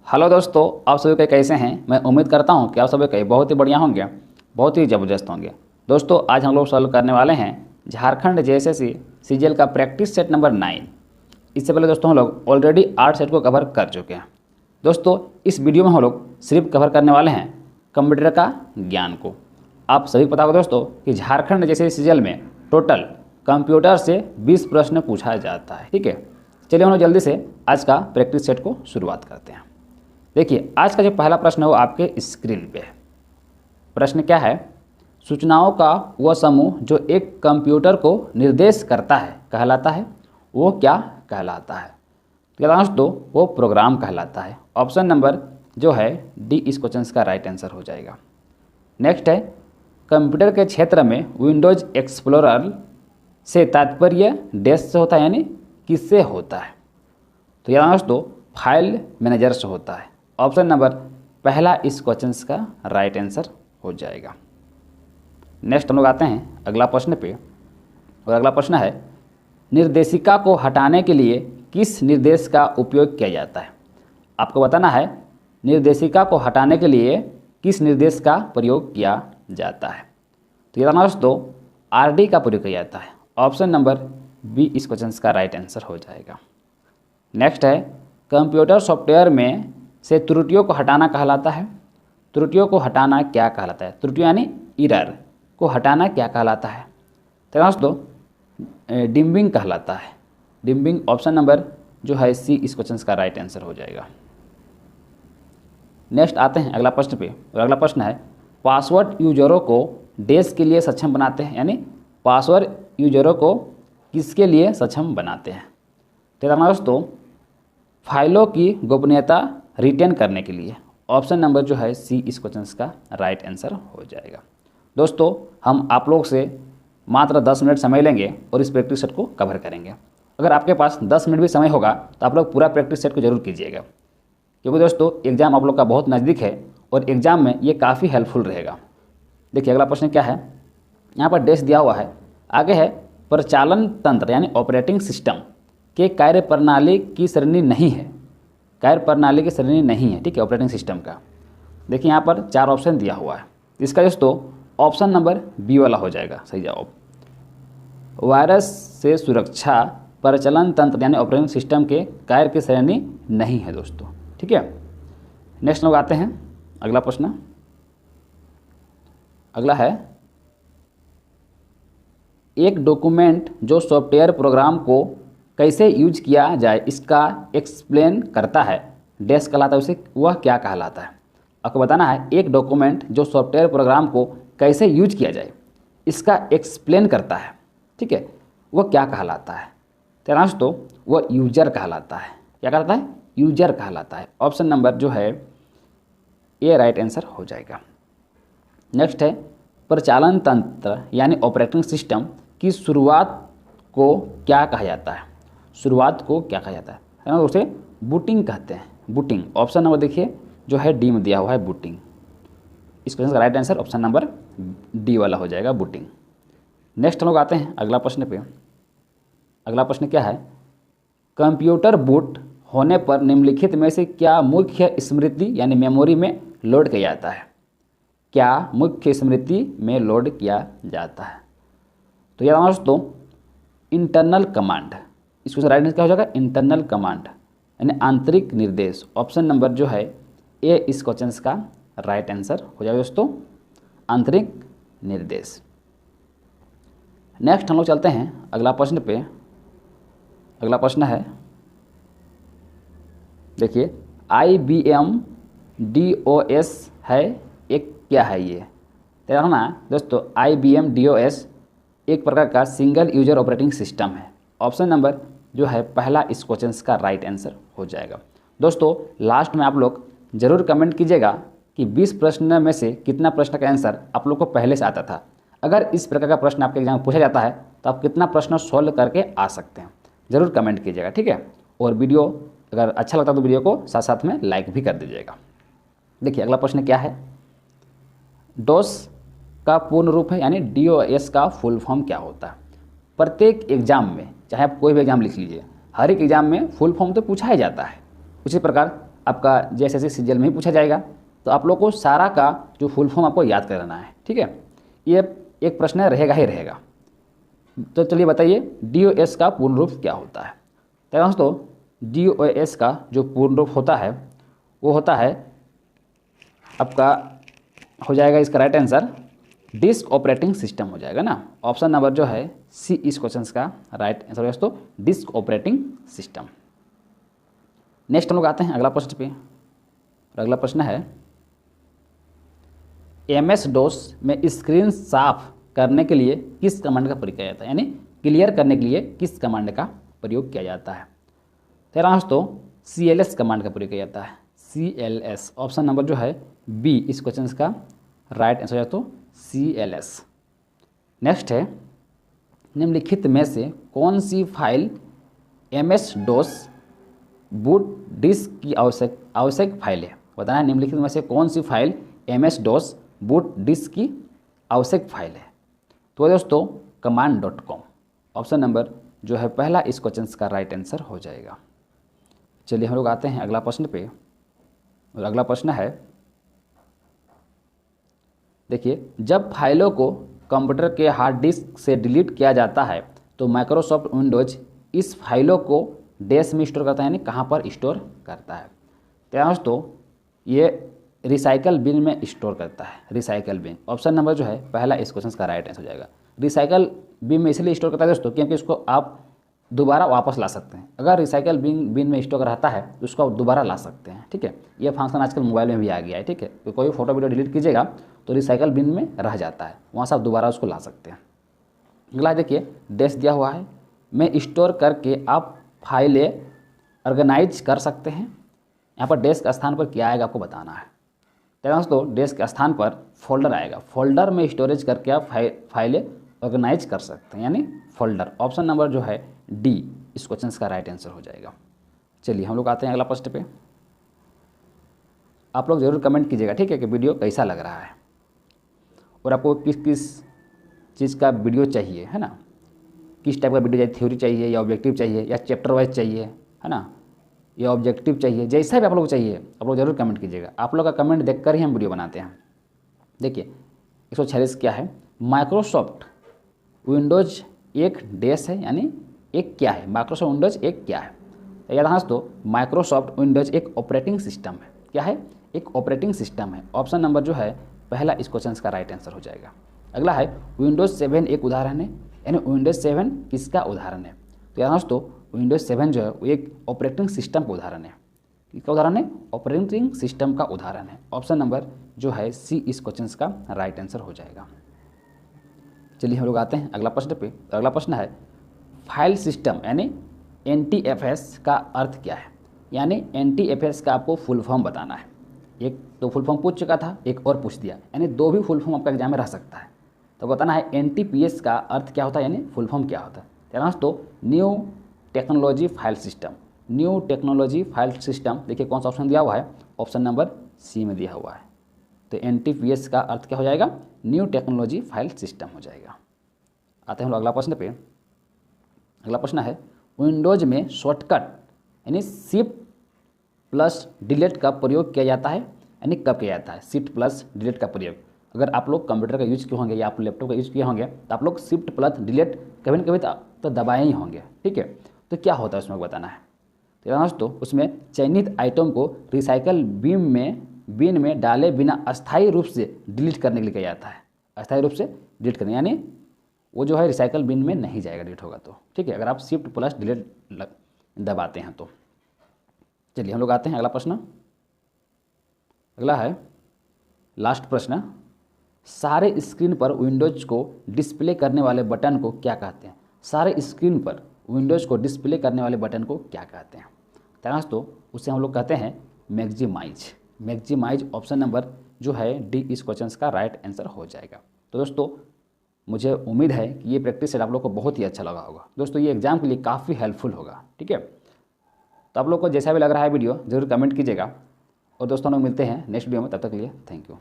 Hello दोस्तों, आप सभी के कैसे हैं। मैं उम्मीद करता हूं कि आप सभी के बहुत ही बढ़िया होंगे, बहुत ही ज़बरदस्त होंगे। दोस्तों आज हम लोग सॉल्व करने वाले हैं झारखंड जेएसएससी सीजीएल का प्रैक्टिस सेट नंबर 9। इससे पहले दोस्तों हम लोग ऑलरेडी 8 सेट को कवर कर चुके हैं। दोस्तों इस वीडियो में हम लोग सिर्फ कवर करने वाले हैं कंप्यूटर का ज्ञान को। आप सभी को पता होगा दोस्तों कि झारखंड जैसे सीजीएल में टोटल कंप्यूटर से 20 प्रश्न पूछा जाता है। ठीक है, चलिए हम लोग जल्दी से आज का प्रैक्टिस सेट को शुरुआत करते हैं। देखिए आज का जो पहला प्रश्न है वो आपके स्क्रीन पे है। प्रश्न क्या है? सूचनाओं का वह समूह जो एक कंप्यूटर को निर्देश करता है कहलाता है, वो क्या कहलाता है? दोस्तों वो प्रोग्राम कहलाता है। ऑप्शन नंबर जो है डी इस क्वेश्चन का राइट आंसर हो जाएगा। नेक्स्ट है कंप्यूटर के क्षेत्र में विंडोज एक्सप्लोरर से तात्पर्य डैश से होता है, यानी किससे होता है? तो याद दोस्तों फाइल मैनेजर से होता है। ऑप्शन नंबर पहला इस क्वेश्चन का राइट आंसर हो जाएगा। नेक्स्ट हम लोग आते हैं अगला प्रश्न पे, और अगला प्रश्न है निर्देशिका को हटाने के लिए किस निर्देश का उपयोग किया जाता है? आपको बताना है निर्देशिका को हटाने के लिए किस निर्देश का प्रयोग किया जाता है। तो ये दोस्तों आरडी का प्रयोग किया जाता है। ऑप्शन नंबर बी इस क्वेश्चन का राइट आंसर हो जाएगा। नेक्स्ट है कंप्यूटर सॉफ्टवेयर में से त्रुटियों को हटाना कहलाता है। त्रुटियों को हटाना क्या कहलाता है? त्रुटियाँ यानी एरर को हटाना क्या कहलाता है? तो दोस्तों डिम्बिंग कहलाता है। डिम्बिंग ऑप्शन नंबर जो है सी इस क्वेश्चन का राइट आंसर हो जाएगा। नेक्स्ट आते हैं अगला प्रश्न पे, और अगला प्रश्न है पासवर्ड यूजरों को डैश के लिए सक्षम बनाते हैं, यानी पासवर्ड यूजरों को किसके लिए सक्षम बनाते हैं? तो दोस्तों फाइलों की गोपनीयता रिटेन करने के लिए। ऑप्शन नंबर जो है सी इस क्वेश्चन का राइट आंसर हो जाएगा। दोस्तों हम आप लोग से मात्र 10 मिनट समय लेंगे और इस प्रैक्टिस सेट को कवर करेंगे। अगर आपके पास 10 मिनट भी समय होगा तो आप लोग पूरा प्रैक्टिस सेट को जरूर कीजिएगा, क्योंकि दोस्तों एग्ज़ाम आप लोग का बहुत नज़दीक है और एग्ज़ाम में ये काफ़ी हेल्पफुल रहेगा। देखिए अगला प्रश्न क्या है, यहाँ पर डैश दिया हुआ है, आगे है परिचालन तंत्र यानी ऑपरेटिंग सिस्टम के कार्य प्रणाली की श्रेणी नहीं है। कार्य प्रणाली की श्रेणी नहीं है, ठीक है, ऑपरेटिंग सिस्टम का। देखिए यहाँ पर 4 ऑप्शन दिया हुआ है, इसका दोस्तों ऑप्शन नंबर बी वाला हो जाएगा सही जवाब। वायरस से सुरक्षा परिचालन तंत्र यानी ऑपरेटिंग सिस्टम के कार्य की श्रेणी नहीं है दोस्तों, ठीक है। नेक्स्ट लोग आते हैं अगला प्रश्न। अगला है एक डॉक्यूमेंट जो सॉफ्टवेयर प्रोग्राम को कैसे यूज किया जाए इसका एक्सप्लेन करता है, डैश कहलाता है, उसे वह क्या कहलाता है? आपको बताना है एक डॉक्यूमेंट जो सॉफ्टवेयर प्रोग्राम को कैसे यूज किया जाए इसका एक्सप्लेन करता है, ठीक है, वह क्या कहलाता है? तो दोस्तों वह यूजर कहलाता है। क्या कहलाता है? यूजर कहलाता है। ऑप्शन नंबर जो है ये राइट आंसर हो जाएगा। नेक्स्ट है परिचालन तंत्र यानी ऑपरेटिंग सिस्टम की शुरुआत को क्या कहा जाता है? शुरुआत को क्या कहा जाता है ना, उसे बूटिंग कहते हैं। बूटिंग ऑप्शन नंबर देखिए जो है डी में दिया हुआ है बूटिंग। इस क्वेश्चन का right answer option number D वाला हो जाएगा बूटिंग। नेक्स्ट हम लोग आते हैं अगला प्रश्न पे। अगला प्रश्न क्या है कंप्यूटर बूट होने पर निम्नलिखित में से क्या मुख्य स्मृति यानी मेमोरी में लोड किया जाता है? क्या मुख्य स्मृति में लोड किया जाता है? तो याद दोस्तों इंटरनल कमांड, इसको राइट आंसर क्या हो जाएगा? इंटरनल कमांड यानी आंतरिक निर्देश। ऑप्शन नंबर जो है ए इस क्वेश्चन का राइट आंसर हो जाएगा दोस्तों, आंतरिक निर्देश। नेक्स्ट हम लोग चलते हैं अगला प्रश्न पे। अगला प्रश्न है देखिए IBM DOS है एक क्या है ये? तेरा ना दोस्तों IBM DOS एक प्रकार का सिंगल यूजर ऑपरेटिंग सिस्टम है। ऑप्शन नंबर जो है पहला इस क्वेश्चन का राइट आंसर हो जाएगा। दोस्तों लास्ट में आप लोग ज़रूर कमेंट कीजिएगा कि 20 प्रश्न में से कितना प्रश्न का आंसर आप लोग को पहले से आता था। अगर इस प्रकार का प्रश्न आपके एग्जाम में पूछा जाता है तो आप कितना प्रश्न सॉल्व करके आ सकते हैं, ज़रूर कमेंट कीजिएगा, ठीक है। और वीडियो अगर अच्छा लगता तो वीडियो को साथ साथ में लाइक भी कर दीजिएगा। देखिए अगला प्रश्न क्या है डोस का पूर्ण रूप है यानी DOS का फुल फॉर्म क्या होता है? प्रत्येक एग्जाम में, चाहे आप कोई भी एग्जाम लिख लीजिए, हर एक एग्जाम में फुल फॉर्म तो पूछा ही जाता है। उसी प्रकार आपका जेएसएससी सीजीएल में ही पूछा जाएगा। तो आप लोग को सारा का जो फुल फॉर्म आपको याद करना है, ठीक है। ये एक प्रश्न रहेगा ही रहेगा। तो चलिए बताइए डीओएस का पूर्ण रूप क्या होता है। तो दोस्तों डीओएस का जो पूर्ण रूप होता है वो होता है आपका, हो जाएगा इसका right answer disk operating system हो जाएगा ना। ऑप्शन नंबर जो है सी इस क्वेश्चन का राइट आंसर दोस्तों, डिस्क ऑपरेटिंग सिस्टम। नेक्स्ट हम लोग आते हैं अगला प्रश्न पे। और अगला प्रश्न है एमएस डॉस में स्क्रीन साफ करने के लिए किस कमांड का प्रयोग किया जाता है, यानी क्लियर करने के लिए किस कमांड का प्रयोग किया जाता है। तेरा दोस्तों CLS कमांड का प्रयोग किया जाता है, CLS। ऑप्शन नंबर जो है बी इस क्वेश्चन का राइट आंसर है तो CLS। नेक्स्ट है निम्नलिखित में से कौन सी file MS DOS boot disk की आवश्यक फाइल है। बताना है निम्नलिखित में से कौन सी file MS DOS boot disk की आवश्यक फाइल है। तो दोस्तों command.com ऑप्शन नंबर जो है पहला इस क्वेश्चन का राइट आंसर हो जाएगा। चलिए हम लोग आते हैं अगला प्रश्न पे। और अगला प्रश्न है देखिए, जब फाइलों को कंप्यूटर के हार्ड डिस्क से डिलीट किया जाता है तो माइक्रोसॉफ्ट विंडोज इस फाइलों को डैश में स्टोर करता है, यानी कहाँ पर स्टोर करता है। तो दोस्तों ये रिसाइकल बिन में स्टोर करता है, रिसाइकल बिन। ऑप्शन नंबर जो है पहला इस क्वेश्चन का राइट आंसर हो जाएगा। रिसाइकल बिन में इसलिए स्टोर करता है दोस्तों क्योंकि इसको आप दोबारा वापस ला सकते हैं। अगर रिसाइकल बिन में स्टोर रहता है तो उसको आप दोबारा ला सकते हैं, ठीक है। ये फंक्शन आजकल मोबाइल में भी आ गया है, ठीक है। तो कोई फोटो वीडियो डिलीट कीजिएगा तो रिसाइकल बिन में रह जाता है, वहाँ से आप दोबारा उसको ला सकते हैं। अगला देखिए डैश दिया हुआ है, में स्टोर करके आप फाइलें ऑर्गेनाइज कर सकते हैं। यहाँ पर डैश के स्थान पर क्या आएगा आपको बताना है। तो दोस्तों डैश के स्थान पर फोल्डर आएगा, फोल्डर में स्टोरेज करके आप फाइलें ऑर्गेनाइज कर सकते हैं, यानी फोल्डर। ऑप्शन नंबर जो है डी इस क्वेश्चन का राइट आंसर हो जाएगा। चलिए हम लोग आते हैं अगला प्रश्न पे। आप लोग जरूर कमेंट कीजिएगा, ठीक है, कि वीडियो कैसा लग रहा है और आपको किस किस चीज़ का वीडियो चाहिए, है ना। किस टाइप का वीडियो चाहिए, थ्योरी चाहिए या ऑब्जेक्टिव चाहिए या चैप्टर वाइज चाहिए, है ना, या ऑब्जेक्टिव चाहिए, जैसा भी आप लोग चाहिए आप लोग जरूर कमेंट कीजिएगा। आप लोग का कमेंट देखकर ही हम वीडियो बनाते हैं। देखिए 146 क्या है, माइक्रोसॉफ्ट विंडोज एक डैश है, यानी एक क्या है, माइक्रोसॉफ्ट विंडोज एक क्या है। तो याद दोस्तों माइक्रोसॉफ्ट विंडोज एक ऑपरेटिंग सिस्टम है। क्या है, एक ऑपरेटिंग सिस्टम है। ऑप्शन नंबर जो है पहला इस क्वेश्चन का राइट आंसर हो जाएगा। अगला है विंडोज 7 एक उदाहरण है, यानी विंडोज 7 किसका उदाहरण है। तो याद दोस्तों विंडोज 7 जो है वो एक ऑपरेटिंग सिस्टम का उदाहरण है। किसका उदाहरण है, ऑपरेटिंग सिस्टम का उदाहरण है। ऑप्शन नंबर जो है सी इस क्वेश्चन का राइट आंसर हो जाएगा। चलिए हम लोग आते हैं अगला प्रश्न पे। अगला प्रश्न है फाइल सिस्टम यानी NTFS का अर्थ क्या है, यानी NTFS का आपको फुल फॉर्म बताना है। एक तो फुल फॉर्म पूछ चुका था, एक और पूछ दिया, यानी दो भी फुल फॉर्म आपका एग्जाम में रह सकता है। तो बताना है NTPS का अर्थ क्या होता है, यानी फुल फॉर्म क्या होता है। तो new technology file system, new technology file system. देखिए कौन सा ऑप्शन दिया हुआ है, ऑप्शन नंबर सी में दिया हुआ है। तो NTPS का अर्थ क्या हो जाएगा, न्यू टेक्नोलॉजी फाइल सिस्टम हो जाएगा। आते हैं हम लोग अगला प्रश्न पे। अगला प्रश्न है विंडोज में शॉर्टकट यानी शिफ्ट प्लस डिलीट का प्रयोग किया जाता है, यानी कब किया जाता है शिफ्ट प्लस डिलीट का प्रयोग। अगर आप लोग कंप्यूटर का यूज किए होंगे या आप लैपटॉप का यूज किए होंगे तो आप लोग शिफ्ट प्लस डिलीट कभी न कभी तो दबाए ही होंगे, ठीक है। तो क्या होता है उसमें बताना है। तो दोस्तों उसमें चयनित आइटम को रिसाइकल बिन में डाले बिना अस्थायी रूप से डिलीट करने के लिए किया जाता है। अस्थायी रूप से डिलीट करने यानी वो जो है रिसाइकल बिन में नहीं जाएगा, डिलीट होगा तो, ठीक है, अगर आप शिफ्ट प्लस डिलीट दबाते हैं तो। चलिए हम लोग आते हैं अगला प्रश्न। अगला है लास्ट प्रश्न, सारे स्क्रीन पर विंडोज को डिस्प्ले करने वाले बटन को क्या कहते हैं। सारे स्क्रीन पर विंडोज को डिस्प्ले करने वाले बटन को क्या कहते हैं। दोस्तों उसे हम लोग कहते हैं मैक्सिमाइज। मैक्सिमाइज ऑप्शन नंबर जो है डी इस क्वेश्चन का राइट आंसर हो जाएगा। तो दोस्तों मुझे उम्मीद है कि ये प्रैक्टिस सेट आप लोग को बहुत ही अच्छा लगा होगा। दोस्तों ये एग्जाम के लिए काफ़ी हेल्पफुल होगा, ठीक है। तो आप लोग को जैसा भी लग रहा है वीडियो ज़रूर कमेंट कीजिएगा। और दोस्तों लोग मिलते हैं नेक्स्ट वीडियो में, तब तक के लिए थैंक यू।